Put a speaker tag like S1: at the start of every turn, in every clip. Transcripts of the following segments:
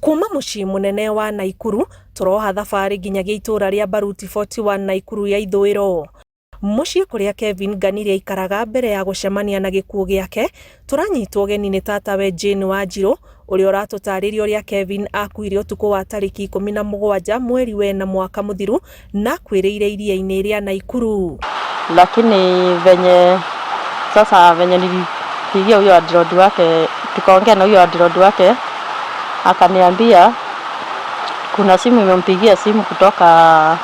S1: Kuma mucii munene wa Naikuru turoha thabari nginyagia itura ria Baruti 41 Naikuru ya ithwiro. Mucii kuria Kevin Nganiri aikaraga mbere ya gucemania na gikuo giake turanyitwo geni ni tatawe Jane Wanjiru uria uratutariria uria Kevin akuire utuku wa tariki 17 mweri wena mwaka muthiru na kwiriire iria-ini ria Naikuru.
S2: Lakini venye nilipigia huyo adrodi wake, tukaongea na huyo adrodi wake, akaniambia kuna simu imempigia simu kutoka,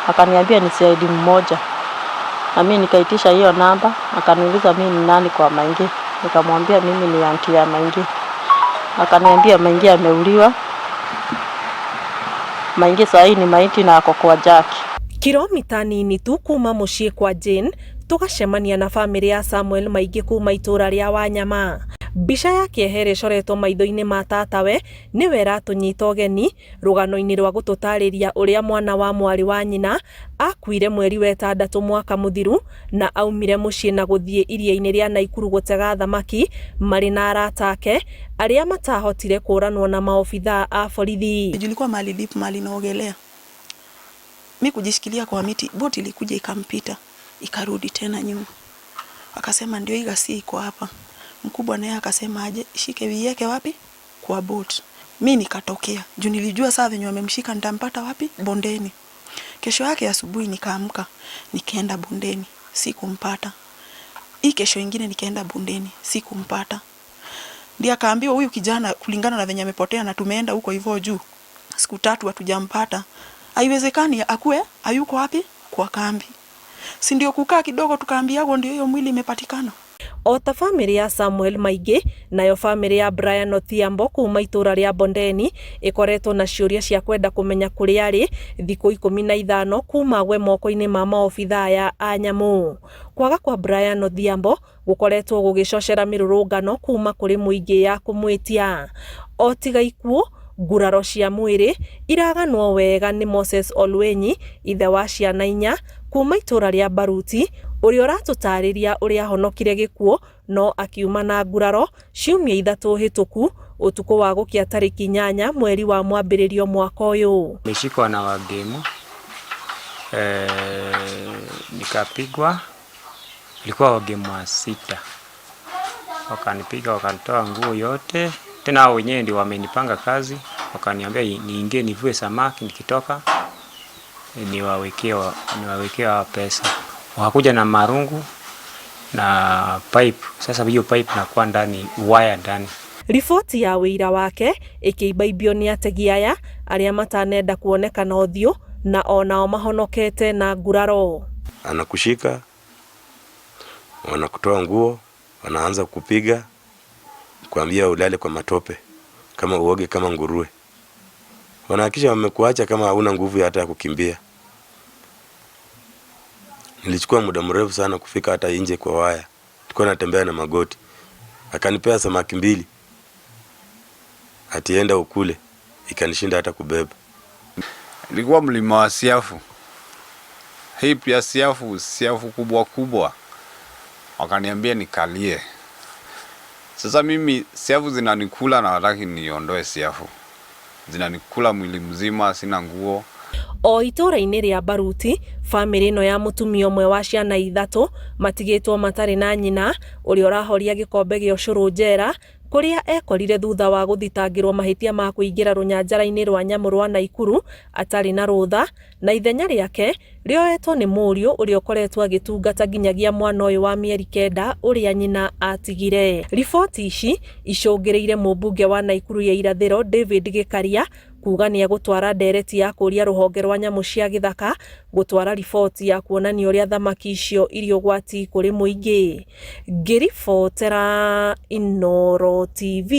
S2: akaniambia ni CID mmoja. Na mimi nikaitisha hiyo namba, akaniuliza mimi ni nani kwa Maingi. Nikamwambia mimi ni aunti ya Maingi. Akaniambia Maingi ameuliwa. Maingi sasa ni maiti na ako kwa Jaki.
S1: Kilomita nini tu kuma mucii kwa Jane tugacemania na family ya Samuel Maingi kuma itura ria Wanyama. Mbica yake ehere coretwo maitho-ini ma tatawe niwe ratunyita ugeni rugano-ini rwa gututariria uria mwana wa mwari wa nyina akuire mweri wa 6 mwaka muthiru na aumire mucii na guthie iria-ini ria Naikuru gutega thamaki mari na arata ake aria matahotire kuranwo na maofitha a borithi.
S3: Nilikuwa mali deep, mali naogelea. Mimi kujishikilia kwa miti, boti ilikuja ikampita, ikarudi tena nyuma. Akasema ndio igasi iko hapa. Mkubwa naye akasema aje shike vieke wapi? Kwa boat. Mimi nikatokea. Juu nilijua saa venye wamemshika nitampata wapi? Bondeni. Kesho yake asubuhi nikaamka, nikaenda bondeni, sikumpata. Hii kesho nyingine nikaenda bondeni, sikumpata. Ndio akaambiwa huyu kijana kulingana na venye amepotea na tumeenda huko hivyo juu. Siku 3 hatujampata. Haiwezekani akue hayuko wapi? Kwa kambi. Si ndio kukaa kidogo tukaambiago ndio hiyo mwili imepatikana.
S1: Ota family ya Samuel Maingi nayo family ya Brian Othiambo kuma itura ria Bondeni ikoretwo na ciuria cia kwenda kumenya kuri ari thiku 15 kuma gwe moko-ini ma maofitha ya anyamu. Kwaga kwa Brian Othiambo gukoretwo gugicocera mirurungano kuma kuri muingi ya kumwitia. Otiga ikuo nguraro cia mwiri iraganwo wega ni Moses Olwenyi ithe wa ciana 4 kuma itura ria Baruti uria uratutariria uria honokire gikuo no akiuma na nguraro ciumia 3 hituku utuku wa gukia tariki 8 mweri wa mwambiririo mwaka uyu.
S4: Nishikwa na wagemu nikapigwa, ilikuwa wagemu 6 wakanipiga, wakanitoa nguo yote, tena hao wenyewe ndio wamenipanga kazi, wakaniambia niingie nivue samaki, nikitoka niwawekea pesa. Wakakuja na marungu na pipe. Sasa hiyo pipe nakuwa ndani, wire ndani.
S1: Ripoti ya wira wake ikiibaibio ni ategi aya aria matanenda kuonekana uthio na onao mahonokete na nguraro.
S5: Anakushika, wanakutoa nguo, wanaanza kupiga, kuambia ulale kwa matope kama uoge kama nguruwe. Wanahakisha wamekuacha kama hauna nguvu hata ya kukimbia. Nilichukua muda mrefu sana kufika hata nje kwa waya. Tulikuwa natembea na magoti. Akanipea samaki 2. Atienda ukule. Ikanishinda hata kubeba.
S6: Ilikuwa mlima wa siafu. Hii pia siafu kubwa kubwa. Wakaniambia nikalie. Sasa mimi siafu zinanikula na wataki niondoe siafu. Zinanikula mwili mzima, sina nguo.
S1: O itura-ini ria Baruti family no ya mutumia umwe wa ciana 3 matigitwo matari na nyina uria urahoria gikombe gya ucuru njera kuria ekorire thutha wa guthitangirwo mahitia ma kuingira runyanjara-ini rwa nyamu rwa Naikuru atari na rutha na ithenya riake rioetwo ni muriu uria ukoretwo agitungata nginyagia mwana uyu wa mieri 9 uria nyina atigire. Ripoti ici icungiriire mubunge wa Naikuru ya irathiro David Gikaria kuga ni agutwara ndereti ya kuria ruhonge rwa nyamu cia githaka gutwara ripoti ya kuonania uria thamaki icio irio gwati kuri muingi. Ngiribotera Inooro TV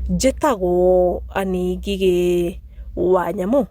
S1: njitagwo Ani Ngigi Wanyamu.